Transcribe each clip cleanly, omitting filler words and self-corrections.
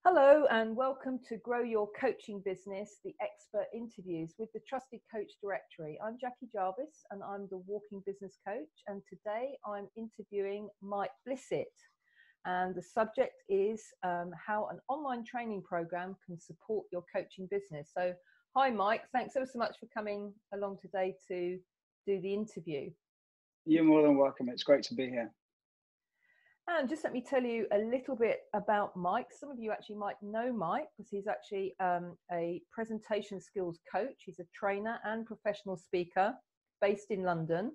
Hello and welcome to Grow Your Coaching Business, the expert interviews with the Trusted Coach Directory. I'm Jackie Jarvis and I'm the Walking Business Coach, and today I'm interviewing Mike Blissett, and the subject is how an online training program can support your coaching business. So hi Mike, thanks ever so much for coming along today to do the interview. You're more than welcome. It's great to be here. And just let me tell you a little bit about Mike. Some of you actually might know Mike because he's actually a presentation skills coach. He's a trainer and professional speaker based in London.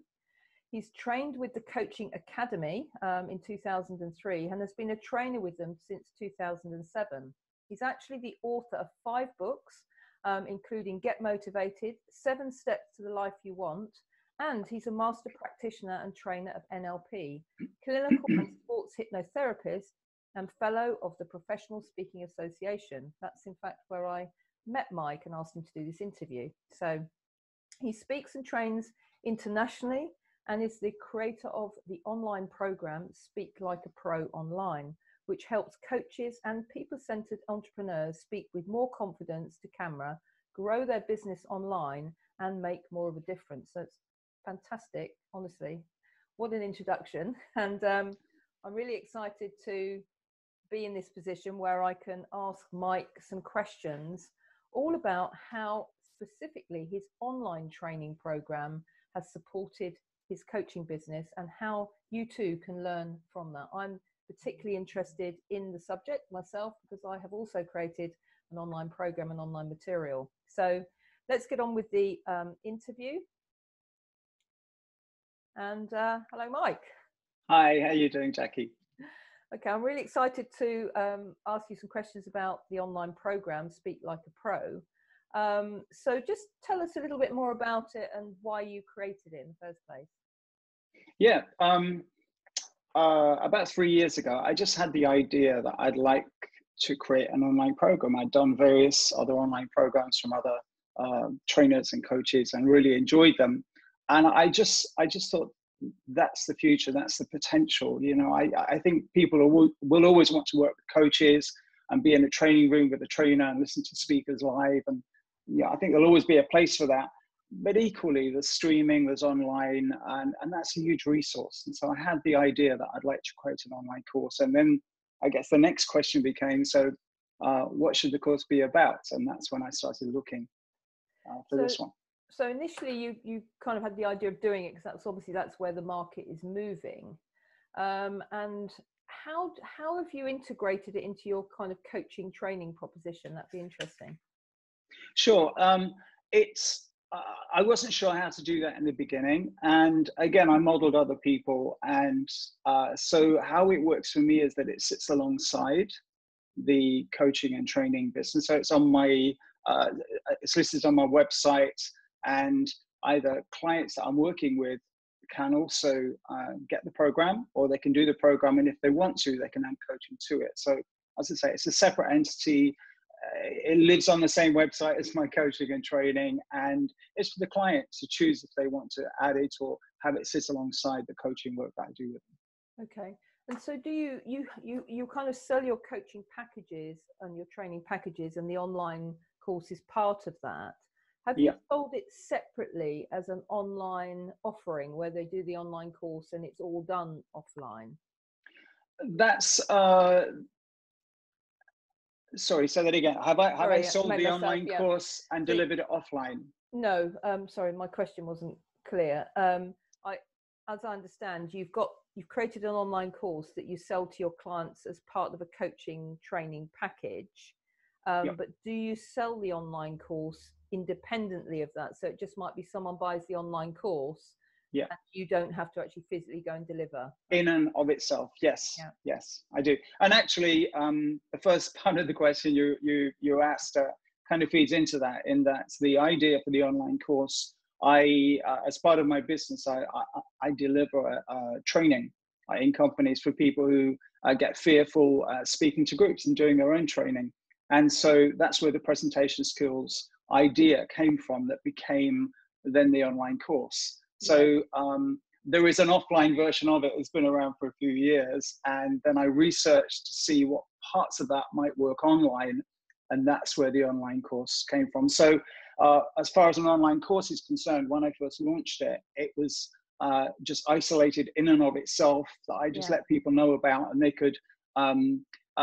He's trained with the Coaching Academy in 2003 and has been a trainer with them since 2007. He's actually the author of 5 books, including Get Motivated, 7 Steps to the Life You Want, and he's a master practitioner and trainer of NLP, clinical and sports hypnotherapist, and fellow of the Professional Speaking Association. That's in fact where I met Mike and asked him to do this interview. So he speaks and trains internationally and is the creator of the online program Speak Like a Pro Online, which helps coaches and people-centered entrepreneurs speak with more confidence to camera, grow their business online, and make more of a difference. So it's fantastic, honestly. What an introduction. And I'm really excited to be in this position where I can ask Mike some questions all about how specifically his online training program has supported his coaching business and how you too can learn from that. I'm particularly interested in the subject myself because I have also created an online program and online material. So let's get on with the interview. And hello, Mike. Hi, how are you doing, Jackie? Okay, I'm really excited to ask you some questions about the online program, Speak Like a Pro. So just tell us a little bit more about it and why you created it in the first place. Yeah, about 3 years ago, I just had the idea that I'd like to create an online program. I'd done various other online programs from other trainers and coaches and really enjoyed them. And I just thought that's the future, that's the potential. You know, I think people will always want to work with coaches and be in a training room with a trainer and listen to speakers live. And yeah, I think there'll always be a place for that. But equally, there's streaming, there's online, and that's a huge resource. And so I had the idea that I'd like to create an online course. And then I guess the next question became, so what should the course be about? And that's when I started looking for this one. So initially you kind of had the idea of doing it because that's where the market is moving. And how have you integrated it into your kind of coaching training proposition? That'd be interesting. Sure. I wasn't sure how to do that in the beginning. And again, I modeled other people. And so how it works for me is that it sits alongside the coaching and training business. So it's on it's listed on my website, and either clients that I'm working with can also get the program, or they can do the program. And if they want to, they can add coaching to it. So as I say, it's a separate entity. It lives on the same website as my coaching and training, and it's for the client to choose if they want to add it or have it sit alongside the coaching work that I do with them. Okay. And so do you kind of sell your coaching packages and your training packages, and the online course is part of that? Have you sold it separately as an online offering where they do the online course and it's all done offline? That's sorry, say that again. Have I sold the online course and delivered it offline? No, sorry, my question wasn't clear. As I understand, you've created an online course that you sell to your clients as part of a coaching training package. But do you sell the online course independently of that? So it just might be someone buys the online course, and you don't have to actually physically go and deliver. In and of itself, yes, yes, I do. And actually, the first part of the question you asked kind of feeds into that. In that, the idea for the online course, as part of my business, I deliver training in companies for people who get fearful speaking to groups and doing their own training. And so that's where the presentation skills idea came from, that became then the online course. So there is an offline version of it. It's been around for a few years. And then I researched to see what parts of that might work online. And that's where the online course came from. So as far as an online course is concerned, when I first launched it, it was just isolated in and of itself that I just let people know about, and they could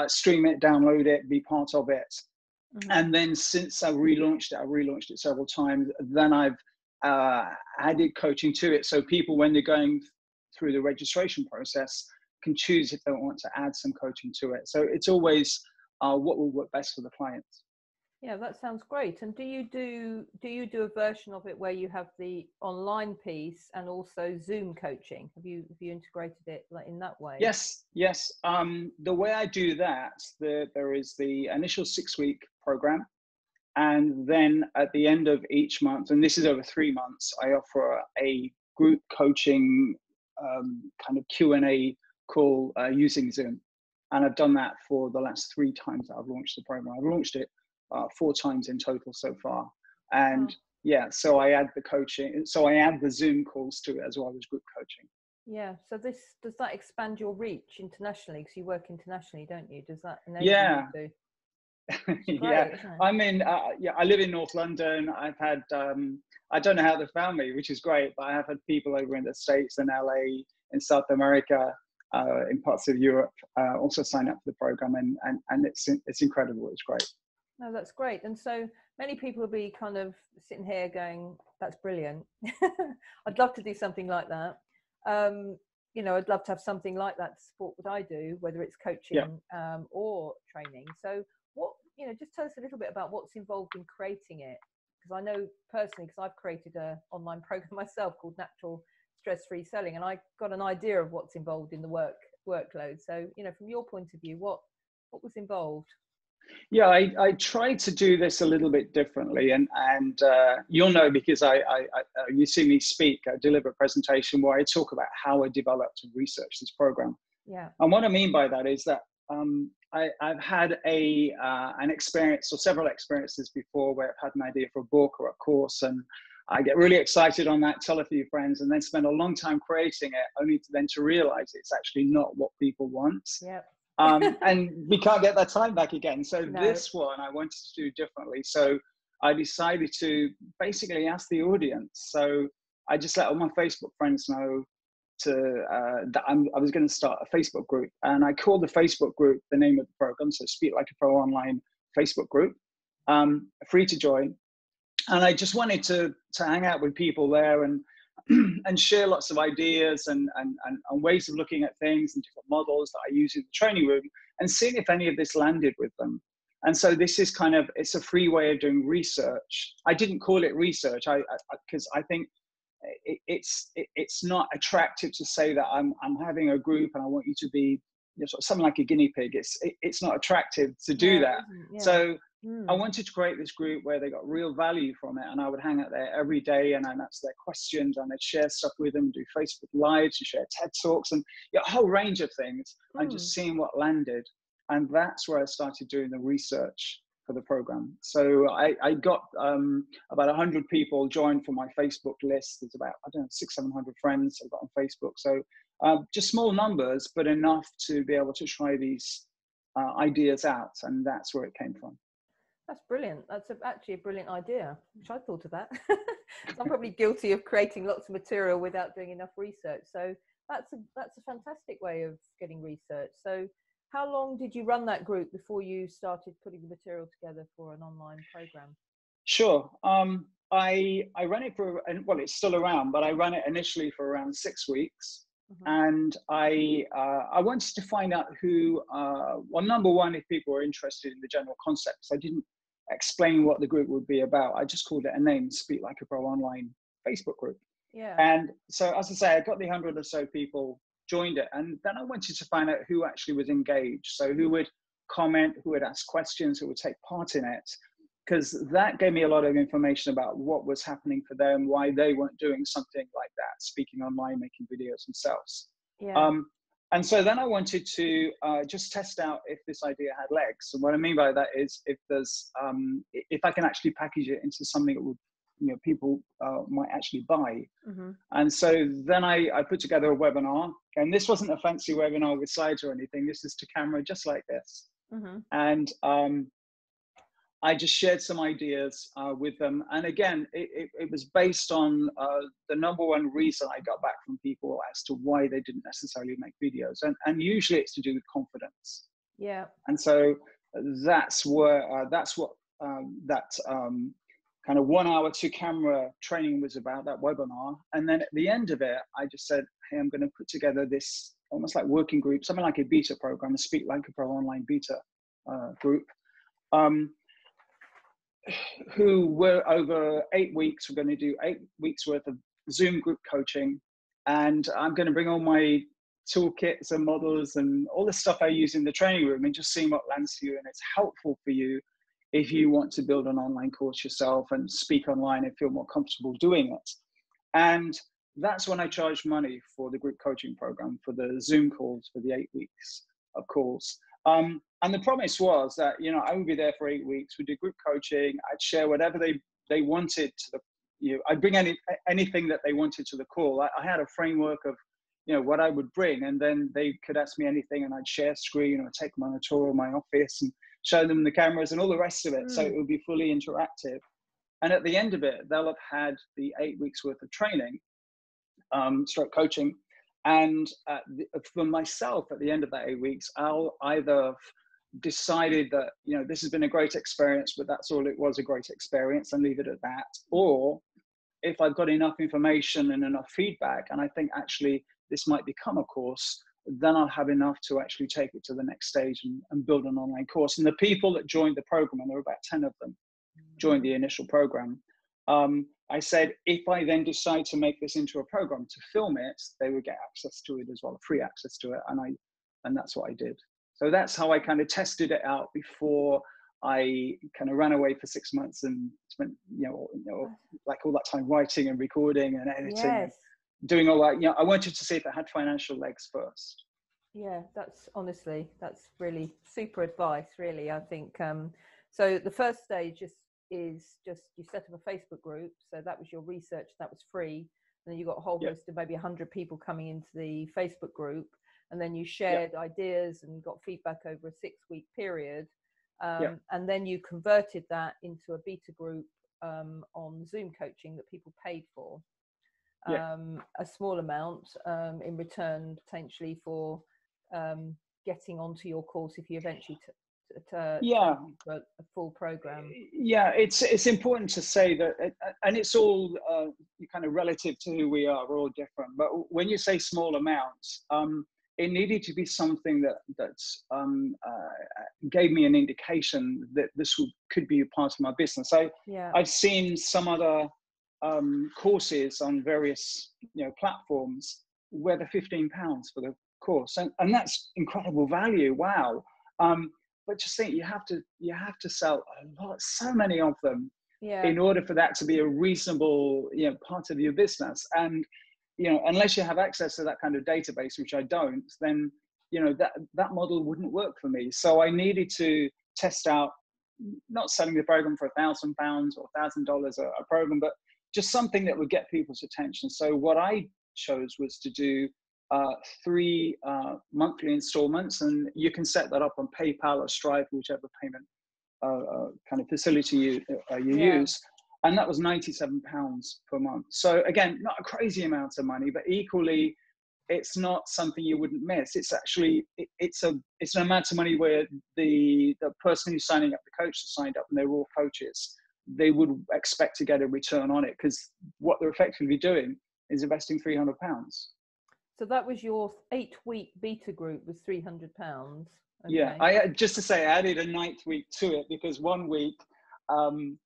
stream it, download it, be part of it. And then since I relaunched it several times. Then I've added coaching to it. So people, when they're going through the registration process, can choose if they want to add some coaching to it. So it's always what will work best for the clients. Yeah, that sounds great. And do you do a version of it where you have the online piece and also Zoom coaching? Have you integrated it like in that way? Yes. The way I do that, there is the initial 6-week program, and then at the end of each month, and this is over 3 months, I offer a group coaching kind of Q&A call using Zoom. And I've done that for the last 3 times that I've launched the program. I've launched it 4 times in total so far. And so I add the coaching, so I add the Zoom calls to it as well as group coaching. Yeah. So does that expand your reach internationally? Because you work internationally, don't you? Does that enable you to? Great, I'm in. I live in North London. I've had. I don't know how they found me, which is great. But I have had people over in the States, in LA, in South America, in parts of Europe, also sign up for the program, and it's incredible. It's great. No, that's great. And so many people will be kind of sitting here going, "That's brilliant. I'd love to do something like that." I'd love to have something like that to support what I do, whether it's coaching or training. So just tell us a little bit about what's involved in creating it. Because I know personally, because I've created an online program myself called Natural Stress-Free Selling, and I got an idea of what's involved in the workload. So, from your point of view, what was involved? Yeah, I tried to do this a little bit differently, and you'll know because you see me speak, I deliver a presentation where I talk about how I developed and researched this program. Yeah. And what I mean by that is that I've had an experience or several experiences before where I've had an idea for a book or a course, and I get really excited on that, tell a few friends, and then spend a long time creating it, only to realize it's actually not what people want. Yep. And we can't get that time back again. So this one I wanted to do differently. So I decided to basically ask the audience. So I just let all my Facebook friends know that I was going to start a Facebook group, and I called the Facebook group the name of the program, so Speak Like a Pro Online Facebook group, free to join. And I just wanted to hang out with people there and and share lots of ideas and ways of looking at things and different models that I use in the training room, and seeing if any of this landed with them. And so this is it's a free way of doing research. I didn't call it research because I think it's not attractive to say that I'm having a group and I want you to be sort of something like a guinea pig. It's not attractive to do that. So I wanted to create this group where they got real value from it, and I would hang out there every day and I'd answer their questions, and I'd share stuff with them, do Facebook Lives, and share TED Talks, and a whole range of things, and just seeing what landed. And that's where I started doing the research for the program. So I got about 100 people joined for my Facebook list. There's about, 600-700 friends I've got on Facebook. So just small numbers, but enough to be able to try these ideas out. And that's where it came from. That's brilliant. That's actually a brilliant idea. Which I thought of that. So I'm probably guilty of creating lots of material without doing enough research. So that's a fantastic way of getting research. So how long did you run that group before you started putting the material together for an online program? Sure. I ran it for, well, it's still around, but I ran it initially for around 6 weeks. And I wanted to find out who, well, number one, if people were interested in the general concepts. I didn't explain what the group would be about. I just called it a name, Speak Like a Pro Online Facebook group. Yeah. And so, as I say, I got the 100 or so people joined it. And then I wanted to find out who actually was engaged. So who would comment, who would ask questions, who would take part in it. Because that gave me a lot of information about what was happening for them, why they weren't doing something like that, speaking online, making videos themselves. Yeah. And so then I wanted to just test out if this idea had legs. And what I mean by that is if I can actually package it into something that would, people might actually buy. And so then I put together a webinar, and this wasn't a fancy webinar with slides or anything. This is to camera, just like this. Mm-hmm. And I just shared some ideas with them. And again, it was based on the number one reason I got back from people as to why they didn't necessarily make videos. And usually it's to do with confidence. Yeah. And so that's where that kind of 1 hour to camera training was about, that webinar. And then at the end of it, I just said, hey, I'm going to put together this almost like working group, something like a beta program, a Speak Like a Pro online beta group. Who were over 8 weeks. We're going to do 8 weeks worth of Zoom group coaching. And I'm going to bring all my toolkits and models and all the stuff I use in the training room and just seeing what lands for you. And it's helpful for you if you want to build an online course yourself and speak online and feel more comfortable doing it. And that's when I charged money for the group coaching program, for the Zoom calls, for the 8 weeks of calls. And the promise was that, you know, I would be there for 8 weeks. We'd do group coaching. I'd share whatever they wanted to the, you know, I'd bring anything that they wanted to the call. I had a framework of, you know, what I would bring, and then they could ask me anything, and I'd share screen or take them on a tour of my office and show them the cameras and all the rest of it. So it would be fully interactive. And at the end of it, they'll have had the 8 weeks worth of training, stroke coaching. And for myself, at the end of that 8 weeks, I'll either decided that, you know, this has been a great experience, but that's all it was, a great experience, and leave it at that. Or if I've got enough information and enough feedback, and I think actually this might become a course, then I'll have enough to actually take it to the next stage and build an online course. And the people that joined the program, and there were about 10 of them, joined the initial program. I said, if I then decide to make this into a program to film it, they would get access to it as well, free access to it. And that's what I did. So that's how I kind of tested it out before I kind of ran away for 6 months and spent, you know, like all that time writing and recording and editing, Yes. and doing all that. You know, I wanted to see if it had financial legs first. Yeah, that's really super advice, really. I think so the first stage is just you set up a Facebook group. So that was your research, that was free. And then you got a whole host of maybe 100 people coming into the Facebook group. And then you shared ideas and got feedback over a 6-week period. And then you converted that into a beta group on Zoom coaching that people paid for. A small amount in return potentially for getting onto your course if you eventually a full program. Yeah, it's important to say that, and it's all kind of relative to who we are. We're all different. But when you say small amounts, it needed to be something that gave me an indication that this could be a part of my business. I've seen some other courses on various, you know, platforms where they're £15 for the course, and that's incredible value. Wow. But just think, you have to sell a lot, so many of them, in order for that to be a reasonable, you know, part of your business. And, you know, unless you have access to that kind of database, which I don't, then, you know, that model wouldn't work for me. So I needed to test out, not selling the program for £1,000 or $1,000 a program, but just something that would get people's attention. So what I chose was to do 3 monthly installments, and you can set that up on PayPal or Stripe, whichever payment kind of facility you use. And that was £97 per month. So again, not a crazy amount of money, but equally, it's not something you wouldn't miss. It's actually, it's an amount of money where the person who's signing up, the coach that signed up, and they're all coaches, they would expect to get a return on it, because what they're effectively doing is investing £300. So that was your 8-week beta group was £300. Okay. Yeah, I just to say, I added a 9th week to it because 1 week, I'm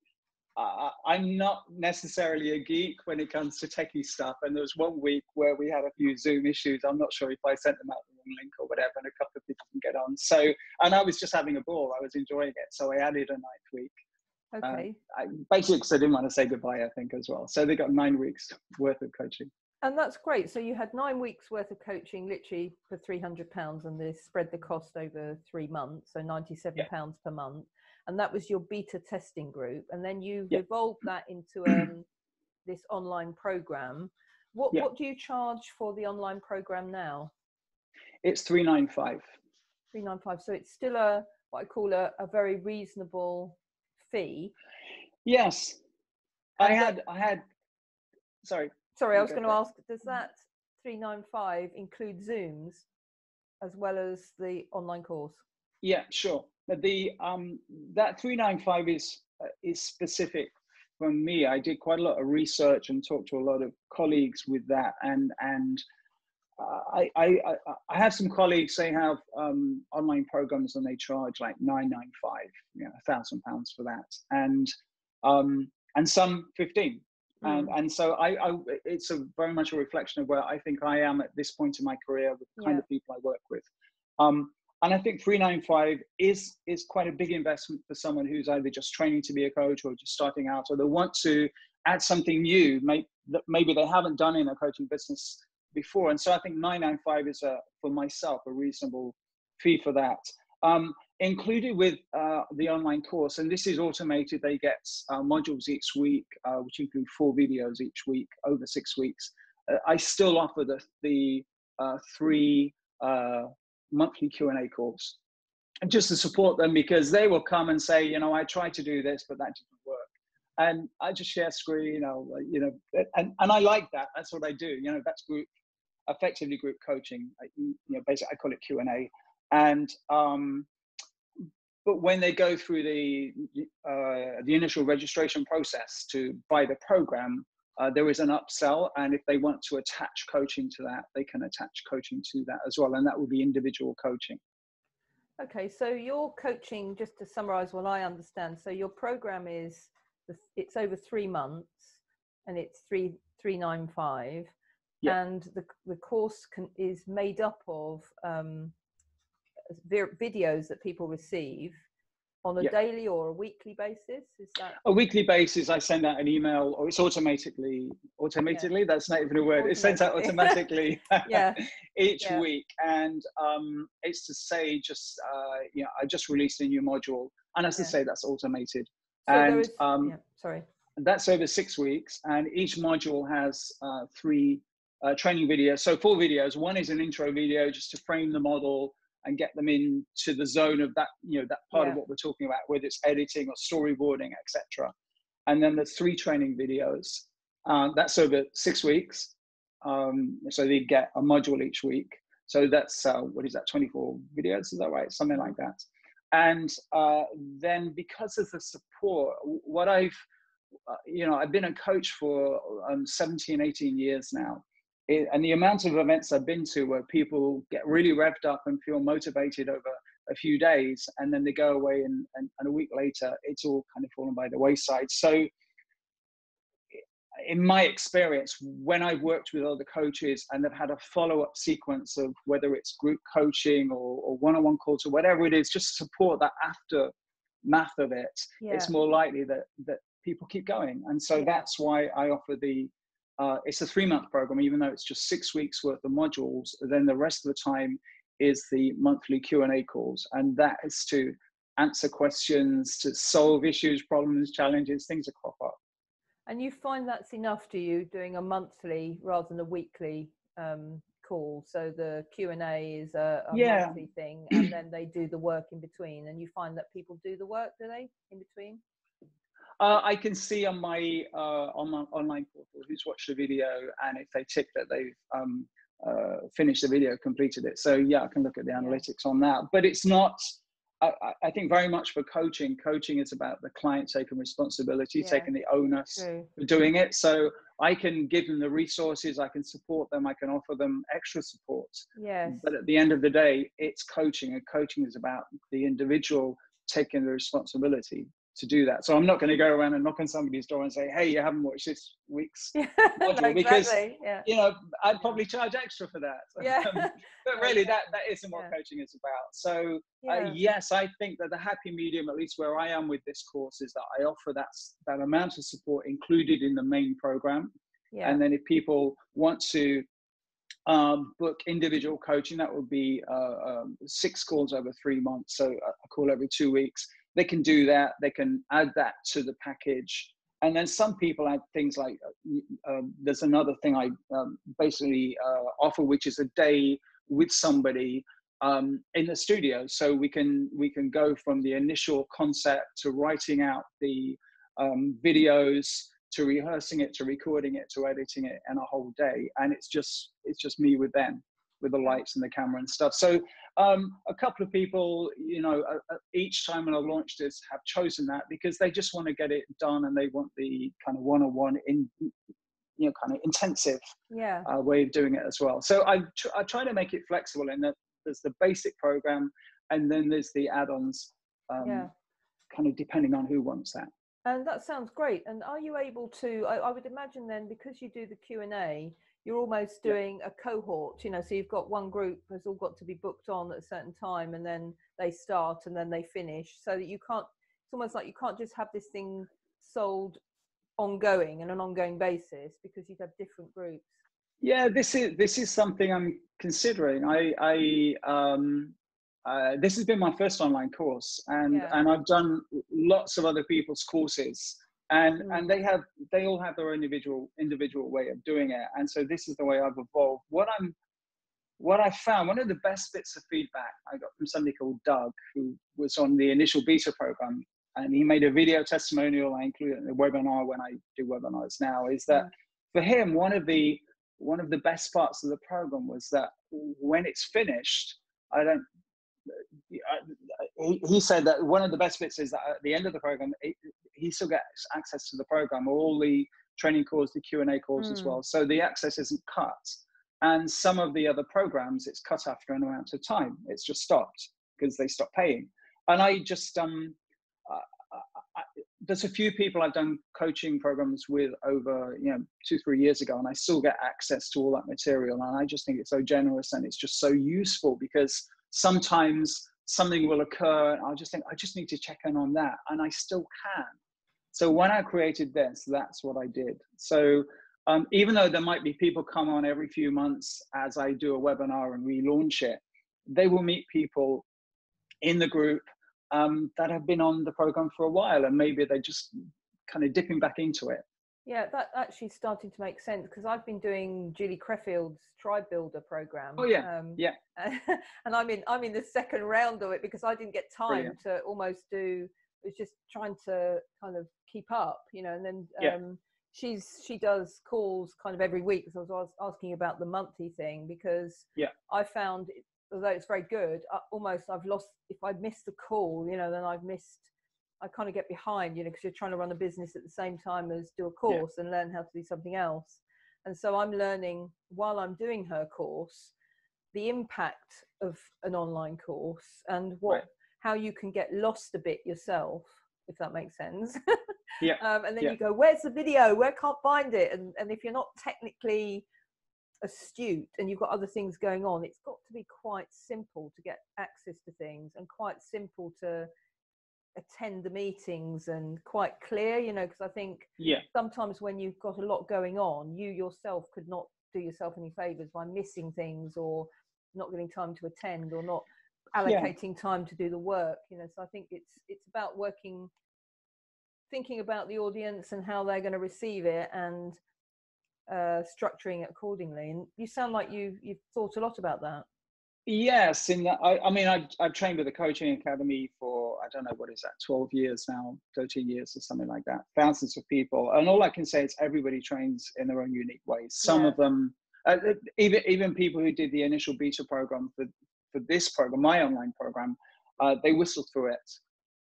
not necessarily a geek when it comes to techie stuff. And there was 1 week where we had a few Zoom issues. I'm not sure if I sent them out the wrong link or whatever, and a couple of people can get on. So, and I was just having a ball. I was enjoying it. So I added a 9th week. Okay. Basically, because I didn't want to say goodbye, I think, as well. So they got 9 weeks worth of coaching. And that's great. So you had 9 weeks worth of coaching, literally for £300, and they spread the cost over 3 months, so £97 per month. And that was your beta testing group. And then you've evolved that into this online program. What do you charge for the online program now? It's $395. $395. So it's still a what I call a very reasonable fee. Yes, I And had, sorry, sorry, I you was go going to for it. ask, does that 395 include Zooms as well as the online course? Yeah, sure. But the that 395 is specific for me. I did quite a lot of research and talked to a lot of colleagues with that, and I have some colleagues, they have online programs and they charge like 995, you know, £1,000 for that, and some 15. And so it's a very much a reflection of where I think I am at this point in my career with the kind of people I work with. And I think 395 is quite a big investment for someone who's either just training to be a coach or just starting out, or they want to add something new that maybe they haven't done in a coaching business before. And so I think 995 is for myself a reasonable fee for that. Included with the online course, and this is automated, they get modules each week, which include 4 videos each week over 6 weeks. I still offer the 3 monthly Q&A calls, just to support them, because they will come and say, you know, I tried to do this, but that didn't work. And I just share screen, you know, and I like that. That's what I do. You know, that's effectively group coaching. You know, basically I call it Q&A. And but when they go through the initial registration process to buy the program, there is an upsell, and if they want to attach coaching to that, they can attach coaching to that as well, and that will be individual coaching. Okay, so your coaching, just to summarize what I understand, so your program is, it's over 3 months, and it's 395, Yeah. and the course is made up of videos that people receive on a daily or a weekly basis. Is that a weekly basis? I send out an email, or it's automatically, that's not even a word, it's sent out automatically each week, and it's to say just you know, I just released a new module, and as to say, that's automated. So and sorry, that's over 6 weeks, and each module has 3 training videos. So 4 videos. One is an intro video just to frame the model and get them into the zone of that, you know, that part of what we're talking about, whether it's editing or storyboarding, etc. And then there's 3 training videos. That's over 6 weeks. So they get a module each week. So that's, what is that, 24 videos? Is that right? Something like that. And then because of the support, what you know, I've been a coach for 17, 18 years now. And the amount of events I've been to where people get really revved up and feel motivated over a few days, and then they go away and a week later, it's all kind of fallen by the wayside. So in my experience, when I've worked with other coaches and they've had a follow-up sequence of whether it's group coaching or one-on-one calls or whatever it is, just to support that aftermath of it, it's more likely that people keep going. And so that's why I offer it's a 3-month program, even though it's just 6 weeks worth of modules. Then the rest of the time is the monthly Q&A calls, and that is to answer questions, to solve issues, problems, challenges, things that crop up. And you find that's enough, do you, doing a monthly rather than a weekly call? So the Q&A is a monthly thing, and then they do the work in between, and you find that people do the work, do they, in between? I can see on my online portal who's watched the video, and if they tick that they've finished the video, completed it. So yeah, I can look at the analytics on that. But it's not, I think very much for coaching is about the client taking responsibility, taking the onus for doing it. So I can give them the resources, I can support them, I can offer them extra support. But at the end of the day, it's coaching, and coaching is about the individual taking the responsibility to do that. So I'm not going to go around and knock on somebody's door and say, hey, you haven't watched this week's module, because you know, I'd probably charge extra for that. But really that isn't what coaching is about. So yes, I think that the happy medium, at least where I am with this course, is that I offer that amount of support included in the main program. And then if people want to book individual coaching, that would be 6 calls over 3 months, so a call every 2 weeks. They can do that. They can add that to the package. And then some people add things like, there's another thing I basically offer, which is a day with somebody in the studio, so we can go from the initial concept to writing out the videos, to rehearsing it, to recording it, to editing it in a whole day. And it's just me with them, with the lights and the camera and stuff. So a couple of people, you know, each time when I've launched this, have chosen that because they just want to get it done, and they want the kind of one-on-one, in, you know, kind of intensive way of doing it as well. So I try to make it flexible in that there's the basic program, and then there's the add-ons, kind of depending on who wants that. And that sounds great. And are you able to, I would imagine then, because you do the Q&A, you're almost doing a cohort, you know, so you've got one group has all got to be booked on at a certain time, and then they start and then they finish, so that you can't, it's almost like you can't just have this thing sold ongoing on an ongoing basis, because you'd have different groups. Yeah, this is something I'm considering. This has been my first online course, and I've done lots of other people's courses, and they all have their own individual way of doing it. And so this is the way I've evolved. What I found, one of the best bits of feedback I got from somebody called Doug, who was on the initial beta program, and he made a video testimonial. I include it in the webinar when I do webinars now, is that for him, one of the best parts of the program was that when it's finished, he said that one of the best bits is that at the end of the program, he still gets access to the program, all the training calls, the Q&A calls as well. So the access isn't cut. And some of the other programs, it's cut after an amount of time. It's just stopped because they stopped paying. And I just, there's a few people I've done coaching programs with over, 2-3 years ago, and I still get access to all that material. And I just think it's so generous, and it's just so useful, because sometimes something will occur and I'll just think, I just need to check in on that, and I still can. So when I created this, that's what I did. So even though there might be people come on every few months as I do a webinar and relaunch it, they will meet people in the group that have been on the program for a while, and maybe they're just kind of dipping back into it. Yeah, that actually starting to make sense, because I've been doing Julie Crefield's Tribe Builder program. Oh yeah, and I'm in the second round of it, because I didn't get time to almost do. It was just trying to kind of keep up, and then she does calls kind of every week. So I was asking about the monthly thing, because I found, although it's very good, I've lost, if I miss the call, then I kind of get behind, because you're trying to run a business at the same time as do a course and learn how to do something else. And so I'm learning, while I'm doing her course, the impact of an online course, and how you can get lost a bit yourself, if that makes sense. And then you go, where's the video? Where can't find it? And if you're not technically astute and you've got other things going on, it's got to be quite simple to get access to things, and quite simple to attend the meetings, and quite clear, because I think sometimes when you've got a lot going on, you yourself could not do yourself any favors by missing things, or not getting time to attend, or not allocating time to do the work, so I think it's about thinking about the audience and how they're going to receive it, and structuring it accordingly. And you sound like you've thought a lot about that. Yes, in that, I've trained with the coaching academy for, I don't know, what is that, 12 years now, 13 years or something like that, thousands of people. And all I can say is everybody trains in their own unique ways. Some of them, even people who did the initial beta program for this program, my online program, they whistled through it.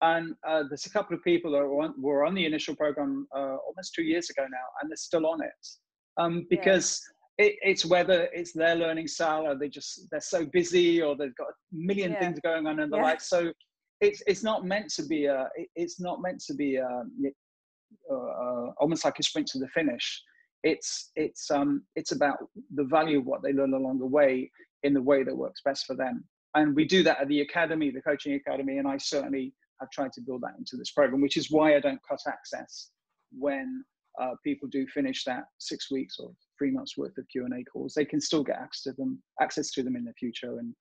And there's a couple of people that were on the initial program almost 2 years ago now, and they're still on it. Because it's whether it's their learning style, or they're so busy, or they've got a million things going on in their life. So it's not meant to be almost like a sprint to the finish. It's about the value of what they learn along the way, in the way that works best for them. And we do that at the academy, the coaching academy, and I certainly have tried to build that into this program, which is why I don't cut access when people do finish that 6 weeks or 3 months worth of Q&A calls. They can still get access to them in the future, and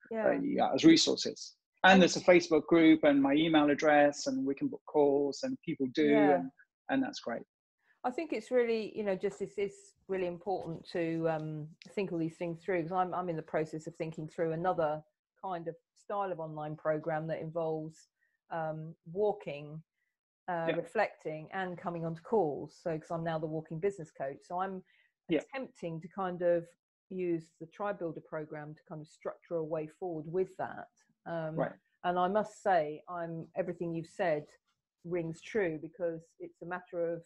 as resources. And there's a Facebook group and my email address, and we can book calls, and people do, and that's great. I think it's really, it's really important to think all these things through, because I'm in the process of thinking through another kind of style of online program that involves walking, reflecting, and coming onto calls. So, because I'm now the walking business coach, so I'm attempting to kind of use the Tribe Builder program to kind of structure a way forward with that. And I must say, everything you've said rings true, because it's a matter of,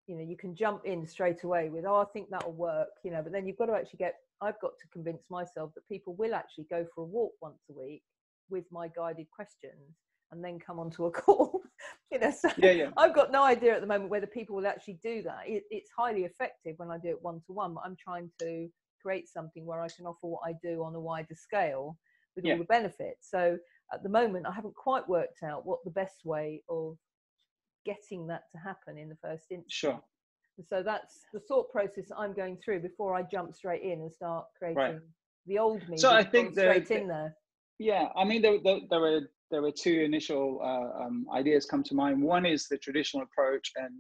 you know, you can jump in straight away with, oh, I think that'll work, you know, but then you've got to actually I've got to convince myself that people will actually go for a walk once a week with my guided questions and then come onto a call. You know, so I've got no idea at the moment whether people will actually do that. It's highly effective when I do it one-to-one, but I'm trying to create something where I can offer what I do on a wider scale with all the benefits. So at the moment, I haven't quite worked out what the best way of getting that to happen in the first instance. Sure. So that's the thought process that I'm going through before I jump straight in and start creating the old me. So I think straight in there. Yeah, I mean, there were two initial ideas come to mind. One is the traditional approach, and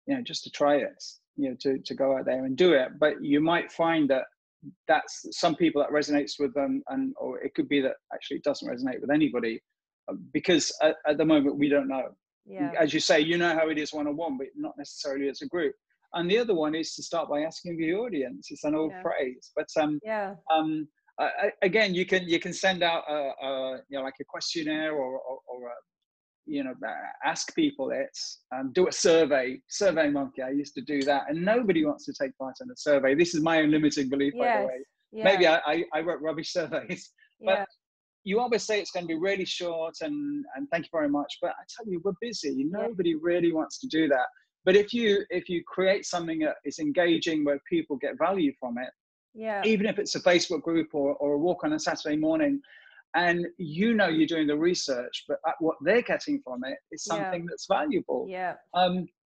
you know, just to try it, you know, to go out there and do it. But you might find that that's some people that resonates with them, or it could be that actually it doesn't resonate with anybody, because at the moment we don't know. As you say, you know how it is one-on-one, but not necessarily as a group. And the other one is to start by asking the audience. It's an old phrase, but again, you can send out you know, like a questionnaire, or you know, ask people it. Do a survey monkey. I used to do that, and nobody wants to take part in a survey. This is my own limiting belief, by the way. Maybe I wrote rubbish surveys, but you always say it's going to be really short and thank you very much. But I tell you, we're busy. Nobody really wants to do that. But if you create something that is engaging, where people get value from it, even if it's a Facebook group or a walk on a Saturday morning, and you know you're doing the research, but what they're getting from it is something that's valuable.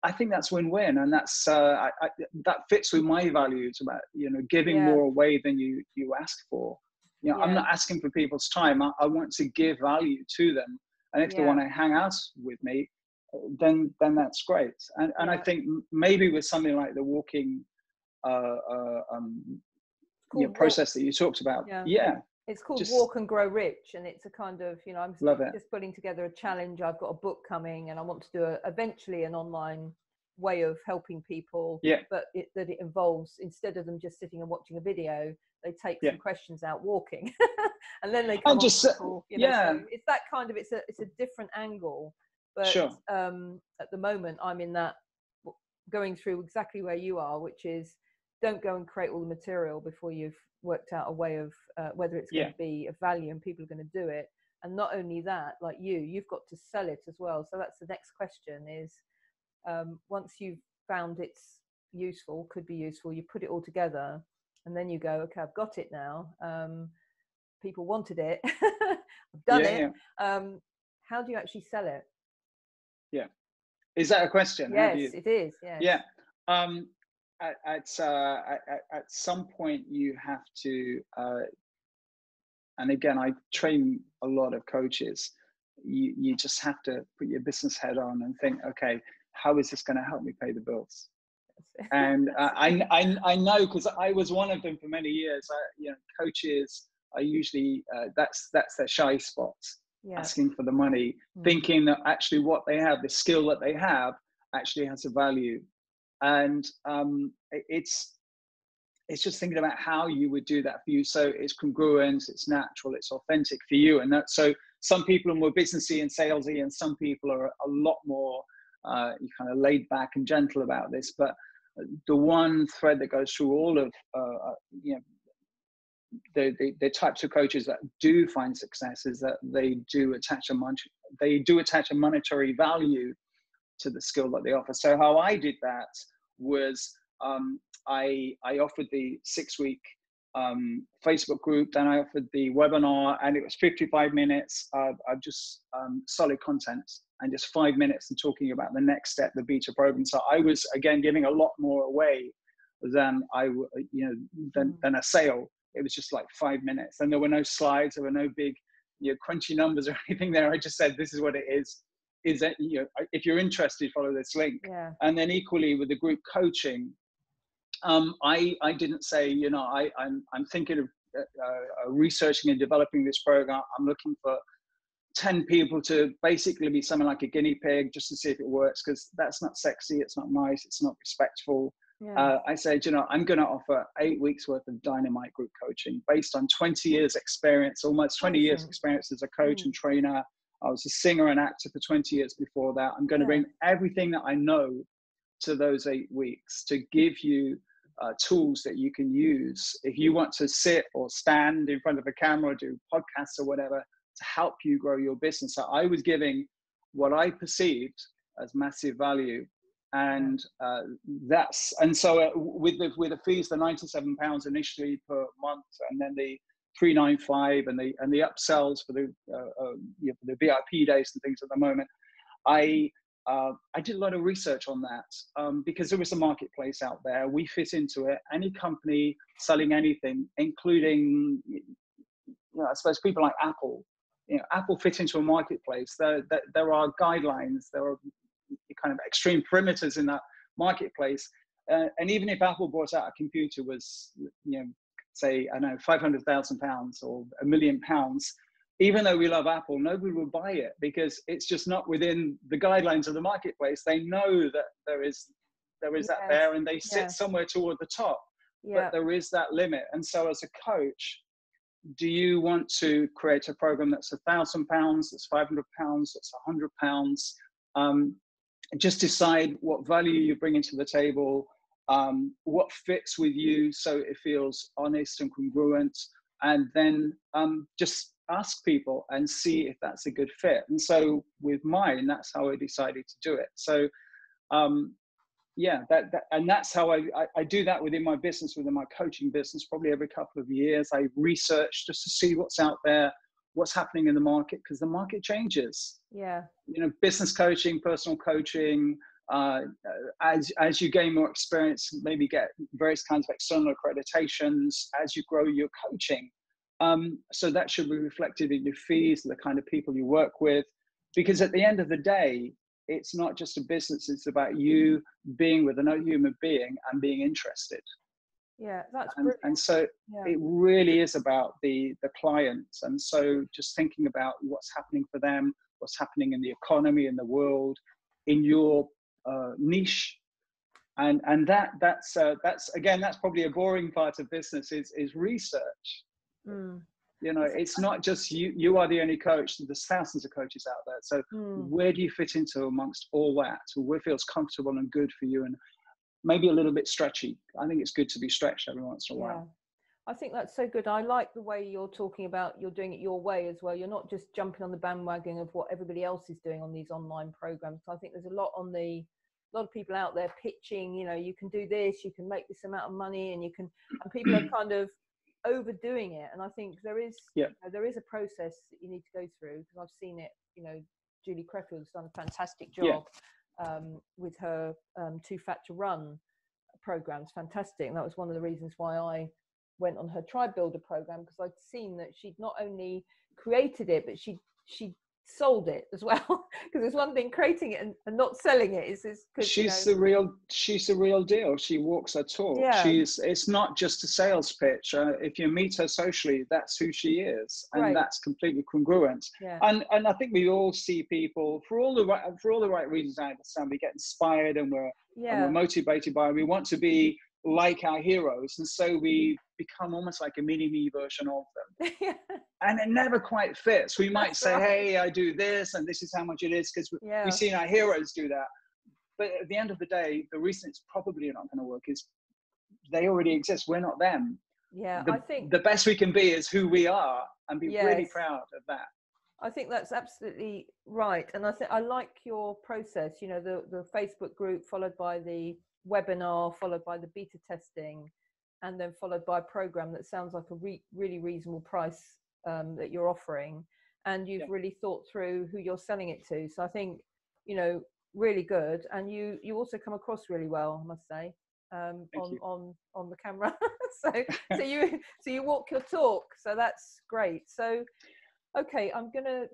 I think that's win-win, and that's that fits with my values about, you know, giving more away than you ask for. You know, I'm not asking for people's time. I want to give value to them, and if they want to hang out with me, then that's great. And I think maybe with something like the walking process that you talked about, it's called Walk and Grow Rich, and it's a kind of, you know, I'm just putting together a challenge. I've got a book coming, and I want to do eventually an online way of helping people, but that it involves, instead of them just sitting and watching a video, they take some questions out walking, and then they come on to the call, you know. So it's that kind of, it's a different angle, but at the moment I'm in that, going through exactly where you are, which is, don't go and create all the material before you've worked out a way of whether it's going to be of value and people are going to do it. And not only that, like you've got to sell it as well. So that's the next question is, once you've found it's useful, could be useful, you put it all together, and then you go, okay, I've got it now. People wanted it. I've done it. How do you actually sell it? Is that a question? Yes, it is. Yes. At some point you have to, and again, I train a lot of coaches. You just have to put your business head on and think, okay, how is this going to help me pay the bills? And I know, because I was one of them for many years. You know, coaches are usually that's their shy spot, asking for the money, thinking that actually what they have, the skill that they have, actually has a value. And it's just thinking about how you would do that for you, so it's congruent, it's natural, it's authentic for you. And that, so some people are more businessy and salesy, and some people are a lot more kind of laid back and gentle about this. But the one thread that goes through all of you know, the types of coaches that do find success is that they do attach a monetary value to the skill that they offer. So how I did that was I offered the 6-week Facebook group, then I offered the webinar, and it was 55 minutes of just solid content, and just 5 minutes and talking about the next step, the beta program. So I was, again, giving a lot more away than than a sale. It was just like 5 minutes, and there were no slides, there were no big, you know, crunchy numbers or anything there. I just said, this is what it is. Is that, you know, if you're interested, follow this link. And then equally with the group coaching, I didn't say, you know, I'm thinking of researching and developing this program. I'm looking for 10 people to basically be something like a guinea pig just to see if it works, because that's not sexy, it's not nice, it's not respectful. Yeah. I said, I'm going to offer 8 weeks worth of dynamite group coaching based on 20 years experience, almost 20 years experience as a coach and trainer. I was a singer and actor for 20 years before that. I'm going to bring everything that I know to those 8 weeks to give you tools that you can use if you want to sit or stand in front of a camera or do podcasts or whatever to help you grow your business. So I was giving what I perceived as massive value. And so with the fees, the £97 initially per month, and then the $395 and the upsells for the VIP days and things at the moment, I did a lot of research on that because there was a marketplace out there. We fit into it. Any company selling anything, including, I suppose people like Apple. Apple fit into a marketplace. There are guidelines. There are kind of extreme perimeters in that marketplace. And even if Apple brought out a computer was, say, I don't know, £500,000 or £1 million, even though we love Apple, nobody will buy it because it's just not within the guidelines of the marketplace. They know that there is that there, and they sit somewhere toward the top, but there is that limit. And so as a coach, do you want to create a program that's £1,000, that's £500, that's £100? Just decide what value you bring into the table, what fits with you so it feels honest and congruent, and then just ask people and see if that's a good fit. And so with mine, that's how I decided to do it. So and that's how I do that within my business, within my coaching business. Probably every couple of years I research just to see what's out there, what's happening in the market, because the market changes. Business coaching, personal coaching, as you gain more experience, maybe get various kinds of external accreditations as you grow your coaching. So that should be reflected in your fees, the kind of people you work with, because at the end of the day, it's not just a business, it's about you being with another human being and being interested. That's brilliant. And so it really is about the clients. And so just thinking about what's happening for them, what's happening in the economy, in the world, in your niche. And that's probably a boring part of business is research. It's not just you are the only coach. There's thousands of coaches out there. So where do you fit into amongst all that? Where feels comfortable and good for you, and maybe a little bit stretchy? I think it's good to be stretched every once in a while. I think that's so good. I like the way you're talking about you're doing it your way as well. You're not just jumping on the bandwagon of what everybody else is doing on these online programs. So I think there's a lot of people out there pitching, you can do this, you can make this amount of money, and people are kind of overdoing it. And I think there is a process that you need to go through, because I've seen it. Julie Crefield's done a fantastic job with her Too Fat to Run programs. Fantastic. And that was one of the reasons why I went on her Tribe Builder program, because I'd seen that she'd not only created it, but she sold it as well. Because there's one thing creating it and not selling it is she's the real deal. She walks her talk. It's not just a sales pitch. If you meet her socially, that's who she is, and that's completely congruent. And I think we all see people for all the right reasons. I understand we get inspired and we're motivated by, we want to be like our heroes, and so we become almost like a mini-me version of them. And it never quite fits. We might say, hey, I do this and this is how much it is, because we've seen our heroes do that. But at the end of the day, the reason it's probably not going to work is they already exist. We're not them. I think the best we can be is who we are, and be really proud of that. I think that's absolutely right. And I like your process, the Facebook group, followed by the webinar, followed by the beta testing, and then followed by a program that sounds like a really reasonable price that you're offering, and you've really thought through who you're selling it to. So I think really good, and you also come across really well, I must say, on the camera. so you walk your talk, so that's great. So okay,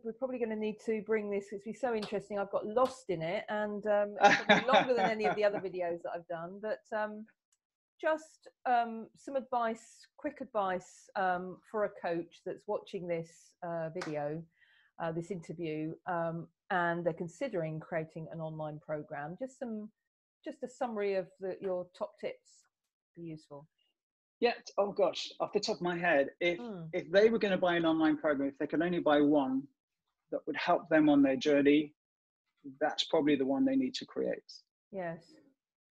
we're probably gonna need to bring this. It's been so interesting. I've got lost in it, and it's probably longer than any of the other videos that I've done. But just some advice, quick advice for a coach that's watching this video, this interview, and they're considering creating an online program? Just a summary of your top tips be useful. Yeah. Oh gosh, off the top of my head, if they were going to buy an online program, if they could only buy one that would help them on their journey, that's probably the one they need to create. Yes.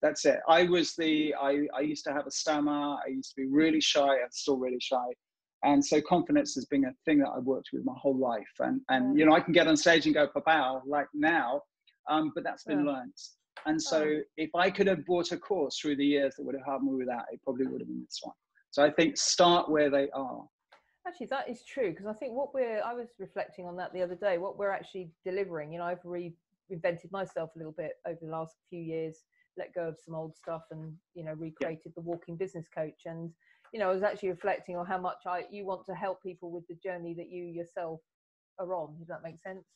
That's it. I used to have a stammer. I used to be really shy. I'm still really shy. And so confidence has been a thing that I've worked with my whole life. And you know, I can get on stage and go pow like now, but that's been learned. And so if I could have bought a course through the years that would have helped me with that, it probably would have been this one. So I think start where they are. Actually, that is true, because I think I was reflecting on that the other day, what we're actually delivering, you know, I've reinvented myself a little bit over the last few years, let go of some old stuff and, you know, recreated the Walking Business Coach. And, you know, I was actually reflecting on how much you want to help people with the journey that you yourself are on, if that makes sense.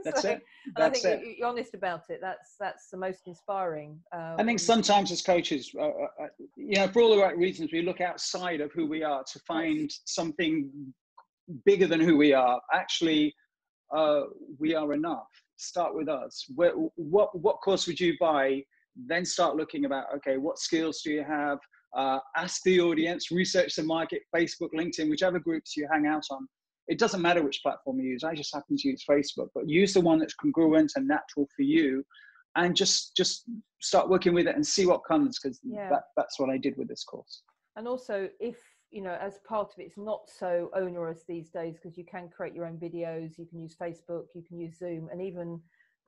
That's it. That's I think you're honest about it. That's the most inspiring. I think sometimes as coaches, you know, for all the right reasons, we look outside of who we are to find something bigger than who we are. Actually, we are enough. Start with us. What course would you buy? Then start looking about, okay, what skills do you have? Ask the audience, research the market, Facebook, LinkedIn, whichever groups you hang out on. It doesn't matter which platform you use. I just happen to use Facebook, but use the one that's congruent and natural for you, and just start working with it and see what comes, because that's what I did with this course. And also, if, you know, as part of it, it's not so onerous these days, because you can create your own videos, you can use Facebook, you can use Zoom, and even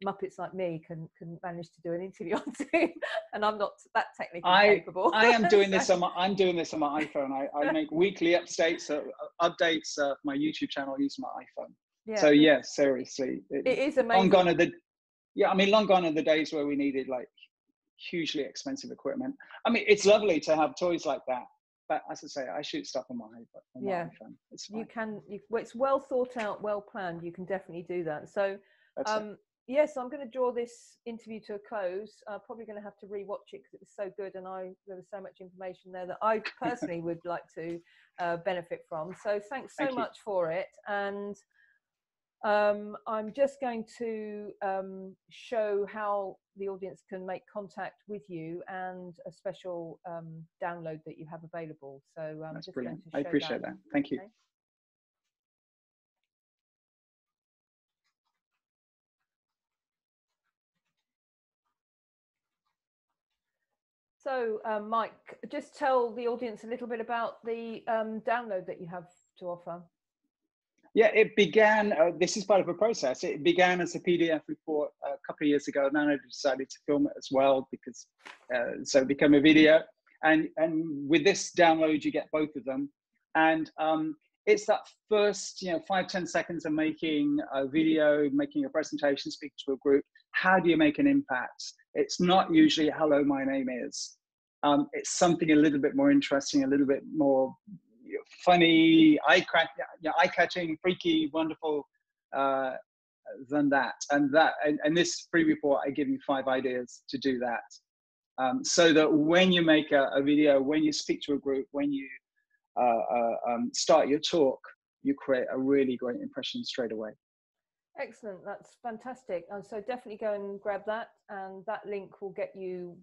Muppets like me can manage to do an interview on Zoom, and I'm not that technically capable. I am doing this on I'm doing this on my iPhone. I make weekly updates for my YouTube channel using my iPhone. Yeah. So yeah, seriously, it is amazing. Long gone are the days where we needed like hugely expensive equipment. I mean, it's lovely to have toys like that, but as I say, I shoot stuff on my iPhone. It's fine. It's well thought out, well planned. You can definitely do that. So yes, I'm going to draw this interview to a close. Probably going to have to rewatch it because it was so good, and there was so much information there that I personally would like to benefit from. So thanks so much for it. And I'm just going to show how the audience can make contact with you and a special download that you have available. So that's just brilliant. I appreciate that. Thank you. Okay. So, Mike, just tell the audience a little bit about the download that you have to offer. Yeah, it began, this is part of a process. It began as a PDF report a couple of years ago, and then I decided to film it as well, because so it became a video. And with this download, you get both of them. And it's that first, 5-10 seconds of making a video, making a presentation, speaking to a group. How do you make an impact? It's not usually, hello, my name is. It's something a little bit more interesting, a little bit more funny, eye-catching, freaky, wonderful than that. And this free report, I give you 5 ideas to do that. So that when you make a video, when you speak to a group, when you start your talk, you create a really great impression straight away. Excellent, that's fantastic. And so definitely go and grab that, and that link will get you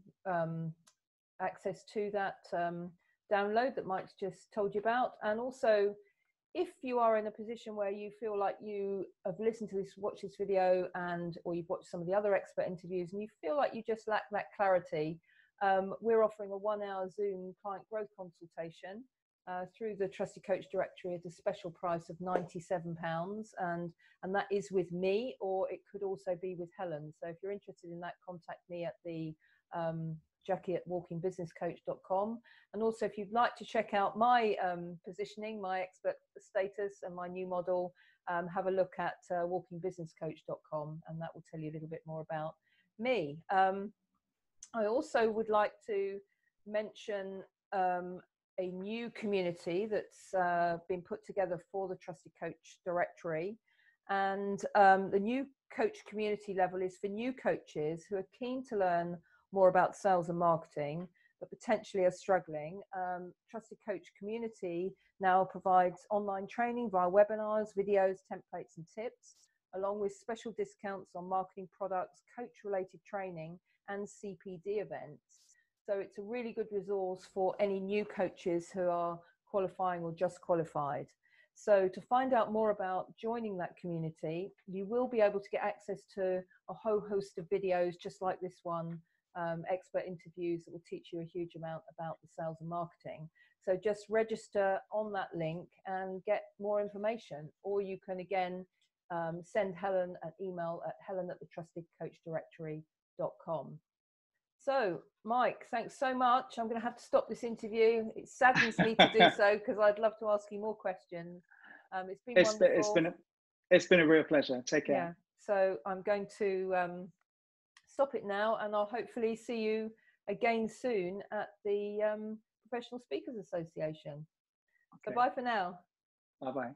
access to that download that Mike's just told you about. And also, if you are in a position where you feel like you have listened to this, watched this video, or you've watched some of the other expert interviews, and you feel like you just lack that clarity, we're offering a 1-hour Zoom client growth consultation through the Trusted Coach Directory at a special price of £97, and that is with me, or it could also be with Helen. So if you're interested in that, contact me at the Jackie@walkingbusinesscoach.com. And also, if you'd like to check out my positioning, my expert status, and my new model, have a look at walkingbusinesscoach.com, and that will tell you a little bit more about me. I also would like to mention a new community that's been put together for the Trusted Coach Directory. And the new coach community level is for new coaches who are keen to learn more about sales and marketing, but potentially are struggling. Trusted Coach Community now provides online training via webinars, videos, templates and tips, along with special discounts on marketing products, coach-related training and CPD events. So it's a really good resource for any new coaches who are qualifying or just qualified. So to find out more about joining that community, you will be able to get access to a whole host of videos just like this one, expert interviews that will teach you a huge amount about the sales and marketing. So just register on that link and get more information, or you can again send Helen an email at helen@thetrustedcoachdirectory.com. So, Mike, thanks so much. I'm going to have to stop this interview. It saddens me to do so because I'd love to ask you more questions. It's been wonderful. It's been a real pleasure. Take care. Yeah. So I'm going to stop it now, and I'll hopefully see you again soon at the Professional Speakers Association. Okay. So bye for now. Bye-bye.